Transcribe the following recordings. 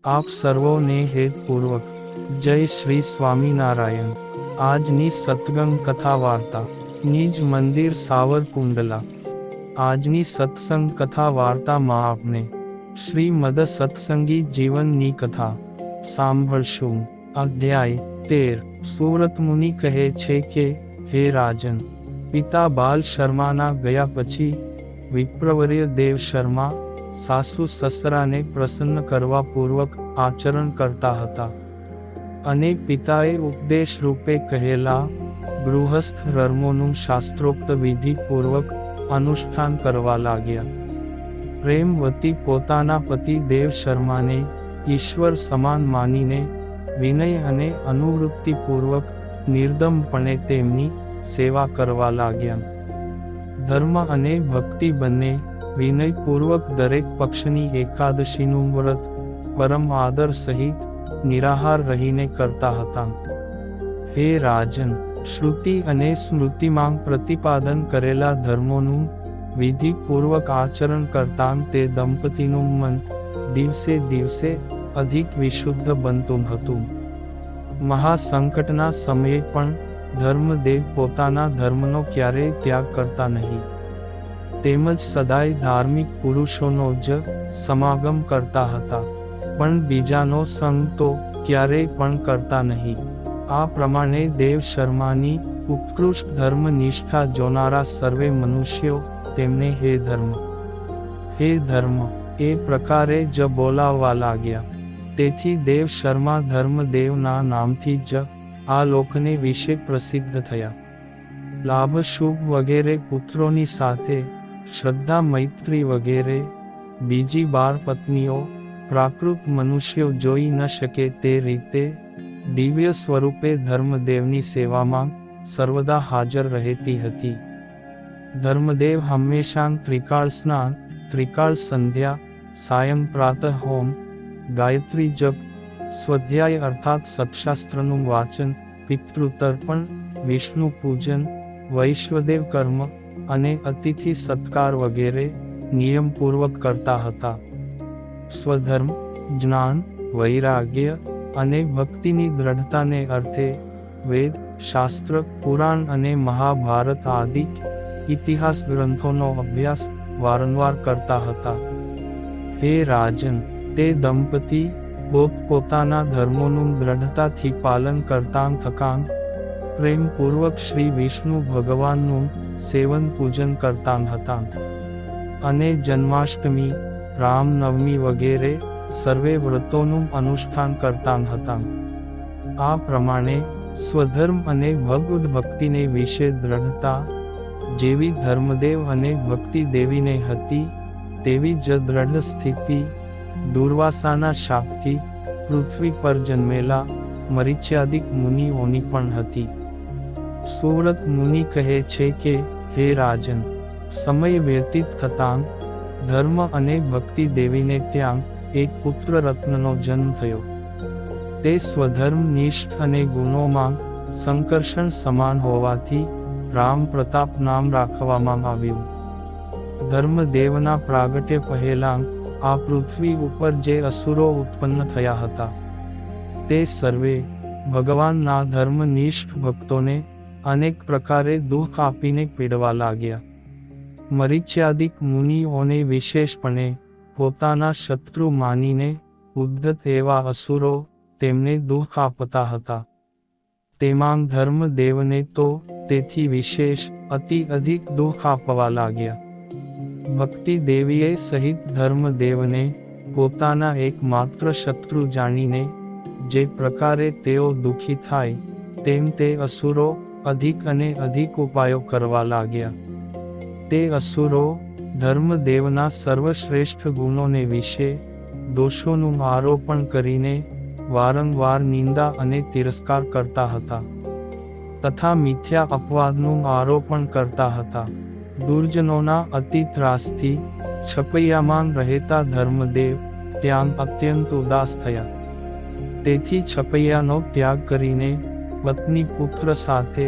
આપ સર્વોને હેતપૂર્વક જય શ્રી સ્વામિનારાયણ। આજની સત્સંગ કથા વાર્તા નિજ મંદિર સાવરકુંડલા। આજની સત્સંગ કથા વાર્તામાં આપને શ્રીમદ સત્સંગી જીવનની કથા સાંભળશું। અધ્યાય 13। સુવ્રત મુનિ કહે છે કે, હે રાજન, પિતા બાલ શર્માના ગયા પછી વિપ્રવર્ય દેવ શર્મા સાસુ સસરાને પ્રસન્ન કરવા પૂર્વક આચરણ કરતા હતા, અને પિતાએ ઉપદેશ રૂપે કહેલા ગૃહસ્થ ધર્મોનું શાસ્ત્રોક્ત વિધિ પૂર્વક અનુષ્ઠાન કરવા લાગ્યા। પ્રેમવતી પોતાના પતિ દેવ શર્માને ઈશ્વર સમાન માનીને વિનય અને અનુવૃત્તિ પૂર્વક નિર્દમપણે તેમની સેવા કરવા લાગ્યા। ધર્મ અને ભક્તિ બંને વિનયપૂર્વક દરેક પક્ષની એકાદશીનું વ્રત પરમ આદર સહિત નિરાહાર રહીને કરતા હતા। હે રાજન, શ્રુતિ અને સ્મૃતિમાં પ્રતિપાદન કરેલા ધર્મોનું વિધિપૂર્વક આચરણ કરતાં તે દંપતીનું મન દિવસે દિવસે અધિક વિશુદ્ધ બનતું હતું। મહાસંકટના સમયે પણ ધર્મદેવ પોતાના ધર્મનો ક્યારેય ત્યાગ કરતા નહીં, તેમજ સદાય ધાર્મિક પુરુષોનો જ સમાગમ કરતા હતા, પણ બીજાનો સંગ તો ક્યારેય પણ કરતા નહીં। આ પ્રમાણે દેવ શર્માની ઉત્કૃષ્ટ ધર્મ નિષ્ઠા જોનારા સર્વે મનુષ્યો તેમને હે ધર્મ એ પ્રકારે જ બોલાવવા લાગ્યા। તેથી દેવ શર્મા ધર્મદેવના નામથી જ આ લોકને વિશે પ્રસિદ્ધ થયા। લાભ શુભ વગેરે પુત્રોની સાથે શ્રદ્ધા મૈત્રી વગેરે બીજી 12 પત્નીઓ પ્રાકૃત મનુષ્યો જોઈ ન શકે તે રીતે દિવ્ય સ્વરૂપે ધર્મદેવની સેવામાં સર્વદા હાજર રહેતી હતી। ધર્મદેવ હંમેશા ત્રિકાળ સ્નાન, ત્રિકાળ સંધ્યા, સાયં પ્રાતઃ હોમ, ગાયત્રી જપ, સ્વાધ્યાય અર્થાત સત્શાસ્ત્રનું વાચન, પિતૃતર્પણ, વિષ્ણુ પૂજન, વૈશ્વદેવ કર્મ અને અતિથિ સત્કાર વગેરે નિયમપૂર્વક કરતા હતા। સ્વધર્મ, જ્ઞાન, વૈરાગ્ય અને ભક્તિની દ્રઢતાને અર્થે વેદ, શાસ્ત્ર, પુરાણ અને મહાભારત આદિ ઇતિહાસ ગ્રંથોનો અભ્યાસ વારંવાર કરતા હતા। હે રાજન, તે દંપતી પોતપોતાના ધર્મોનું દ્રઢતાથી પાલન કરતાં થકાં પ્રેમપૂર્વક શ્રી વિષ્ણુ ભગવાનનું સેવન પૂજન કરતાં હતાં, અને જન્માષ્ટમી, રામનવમી વગેરે સર્વે વ્રતોનું અનુષ્ઠાન કરતાં હતાં। આ પ્રમાણે સ્વધર્મ અને ભગવદ ભક્તિને વિશે દ્રઢતા જેવી ધર્મદેવ અને ભક્તિ દેવીને હતી, તેવી જ દ્રઢ સ્થિતિ દુર્વાસાના શાપથી પૃથ્વી પર જન્મેલા મરીચ્યાદિક મુનિઓની પણ હતી। સુવ્રત મુનિ કહે છે કે, હે રાજન, સમય વ્યતીત થતાં ધર્મ અને ભક્તિ દેવીને ત્યાં એક પુત્ર રત્નનો જન્મ થયો। તે સ્વધર્મ નિષ્ઠ અને ગુણોમાં સંકર્ષણ સમાન હોવાથી રામ પ્રતાપ નામ રાખવામાં આવ્યું। ધર્મદેવના પ્રાગટ્ય પહેલાં આ પૃથ્વી ઉપર જે અસુરો ઉત્પન્ન થયા હતા, તે સર્વે ભગવાનના ધર્મનિષ્ઠ ભક્તોને અનેક પ્રકારે દુઃખ આપીને પીડવા લાગ્યા। મરીચ્યાદિક મુનિઓને વિશેષપણે પોતાના શત્રુ માનીને ઉદ્ધત એવા અસુરો તેમને દુઃખ આપતા હતા। તેમાં ધર્મદેવને તો તેથી વિશેષ અતિ અધિક દુઃખ આપવા લાગ્યા। ભક્તિ દેવીએ સહિત ધર્મદેવને પોતાના એકમાત્ર શત્રુ જાણીને જે પ્રકારે તેઓ દુઃખી થાય, તેમ તે અસુરો અધિક અને અધિક ઉપાયો કરવા લાગ્યા। તે અસુરો ધર્મદેવના સર્વશ્રેષ્ઠ ગુણોને વિશે દોષોનું આરોપણ કરીને વારંવાર નિંદા અને તિરસ્કાર કરતા હતા, તથા મિથ્યા અપવાદનું આરોપણ કરતા હતા। દુર્જનોના અતિ ત્રાસથી છપૈયામાં રહેતા ધર્મદેવ ત્યાં અત્યંત ઉદાસ થયા। તેથી છપૈયાનો ત્યાગ કરીને પત્ની પુત્ર સાથે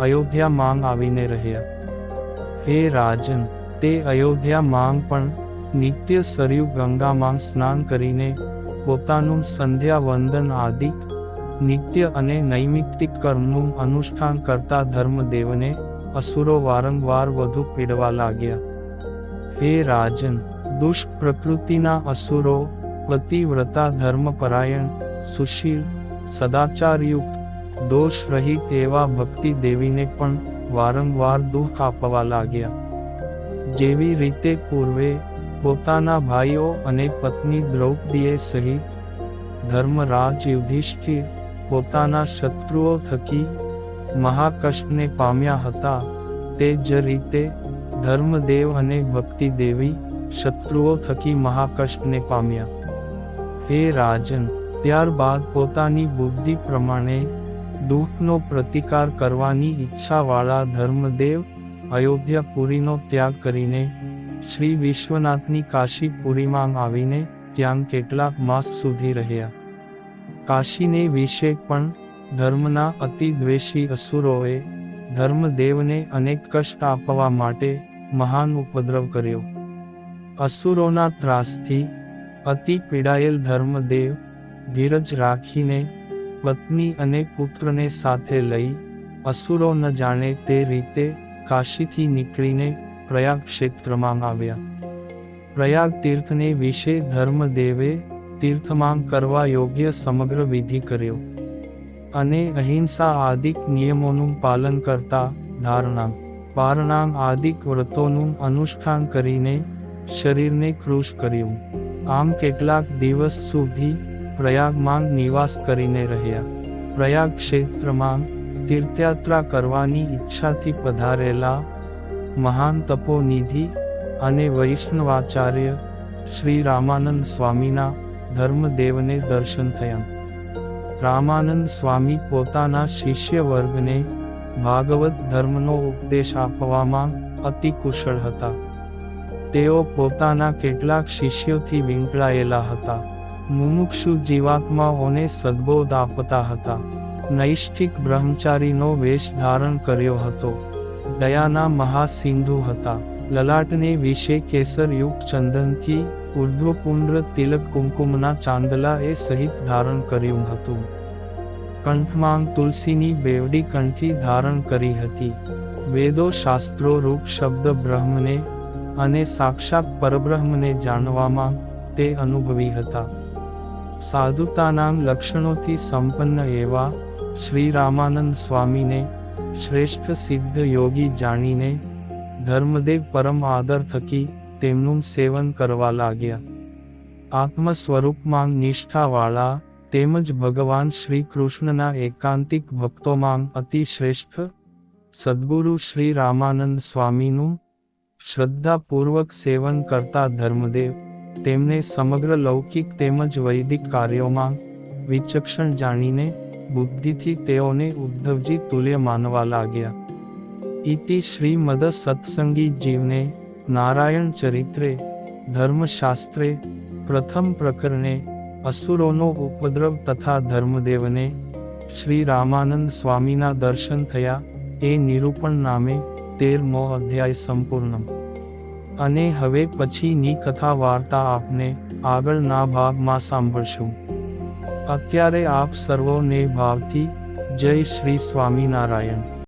અયોધ્યામાં આવીને રહ્યા। હે રાજન, તે અયોધ્યામાં પણ નિત્ય સરયુ ગંગામાં સ્નાન કરીને પોતાનું સંધ્યા વંદન આદિક નિત્ય અને નૈમિત્તિક કર્મનું અનુષ્ઠાન કરતા ધર્મદેવને અસુરો વારંવાર વધુ પીડવા લાગ્યા. હે રાજન, દુષ્ટ પ્રકૃતિના અસુરો પતિવ્રતા ધર્મપરાયણ સુશીલ સદાચારયુક્ત દોષ રહિત એવા ભક્તિ દેવીને પણ વારંવાર દુઃખ આપવા લાગ્યા. જેવી રીતે પૂર્વે પોતાના ભાઈઓ અને પત્ની દ્રૌપદીએ સહિત ધર્મરાજ યુધિષ્ઠિર પોતાના શત્રુઓ થકી મહાકષ્ટને પામ્યા હતા, તે જ રીતે ધર્મદેવ અને ભક્તિ દેવી શત્રુઓ થકી મહાકષ્ટને પામ્યા. હે રાજન, ત્યારબાદ પોતાની બુદ્ધિ પ્રમાણે દુઃખનો પ્રતિકાર કરવાની ઈચ્છાવાળા ધર્મદેવ અયોધ્યાપુરીનો ત્યાગ કરીને શ્રી વિશ્વનાથની કાશીપુરીમાં આવીને ત્યાં કેટલાક માસ સુધી રહ્યા. કાશીને વિશે પણ ધર્મના અતિ દ્વેષી અસુરોએ ધર્મદેવને અનેક કષ્ટ આપવા માટે મહાન ઉપદ્રવ કર્યો. અસુરોના ત્રાસથી અતિ પીડાયેલ ધર્મદેવ ધીરજ રાખીને પત્ની અને પુત્રને સાથે લઈ અસુરો ન જાણે તે રીતે કાશીથી નીકળીને પ્રયાગ ક્ષેત્રમાં આવ્યા. પ્રયાગ તીર્થને વિશે ધર્મદેવે તીર્થમાં કરવા યોગ્ય સમગ્ર વિધિ કર્યો અને અહિંસા આદિક નિયમોનું પાલન કરતા ધારણાં પારણાં આદિક વ્રતોનું અનુષ્ઠાન કરીને શરીરને કૃશ કર્યું. આમ કેટલાક દિવસ સુધી પ્રયાગમાં નિવાસ કરીને રહ્યા. પ્રયાગ ક્ષેત્રમાં તીર્થયાત્રા કરવાની ઈચ્છાથી પધારેલા મહાન તપોનિધિ અને વૈષ્ણવાચાર્ય શ્રી રામાનંદ સ્વામીના ધર્મદેવને દર્શન થયા. રામાનંદ સ્વામી પોતાના શિષ્ય વર્ગને ભાગવત ધર્મનો ઉપદેશ આપવામાં અતિ કુશળ હતા. તેઓ પોતાના કેટલાક શિષ્યોથી વીંટળાયેલા હતા. મુમુક્ષુ જીવાત્માઓને સદ્બોધ આપતા હતા. નૈષ્ઠિક બ્રહ્મચારીનો વેશ ધારણ કર્યો હતો. દયાના મહાસિંધુ હતા. લલાટને વિશે કેસરયુક્ત ચંદનથી ઉર્ધ્વપુંડ્ર તિલક કુમકુમના ચાંદલા એ સહિત ધારણ કર્યું હતું. કંઠમાં તુલસીની બેવડી કંઠી ધારણ કરી હતી. વેદો શાસ્ત્રો રૂપ શબ્દ બ્રહ્મને અને સાક્ષાત પરબ્રહ્મને જાણવામાં તે અનુભવી હતા. સાધુતાના લક્ષણોથી સંપન્ન એવા શ્રી રામાનંદ સ્વામીને શ્રેષ્ઠ સિદ્ધ યોગી જાણીને ધર્મદેવ પરમ આદર થકી તેમનું સેવન કરવા લાગ્યા. આત્મ સ્વરૂપમાં નિષ્ઠાવાળા તેમજ ભગવાન શ્રી કૃષ્ણના એકાંતિક ભક્તોમાં અતિ શ્રેષ્ઠ સદ્ગુરુ શ્રી રામાનંદ સ્વામીનું શ્રદ્ધાપૂર્વક સેવન કરતા ધર્મદેવ તેમને સમગ્ર લૌકિક તેમજ વૈદિક કાર્યોમાં વિચક્ષણ જાણીને બુદ્ધિથી તેઓને ઉદ્ધવજી તુલ્ય માનવા લાગ્યા. ઇતિ શ્રીમદ સત્સંગી જીવને નારાયણ ચરિત્રે ધર્મશાસ્ત્રે પ્રથમ પ્રકરણે અસુરોનો ઉપદ્રવ તથા ધર્મદેવને શ્રી રામાનંદ સ્વામીના દર્શન થયા એ નિરૂપણ નામે 13મો અધ્યાય સંપૂર્ણ. અને હવે પછીની કથા વાર્તા આપને આગળના ભાગમાં સાંભળશું. અત્યારે આપ સર્વોને ભાવથી જય શ્રી સ્વામિનારાયણ.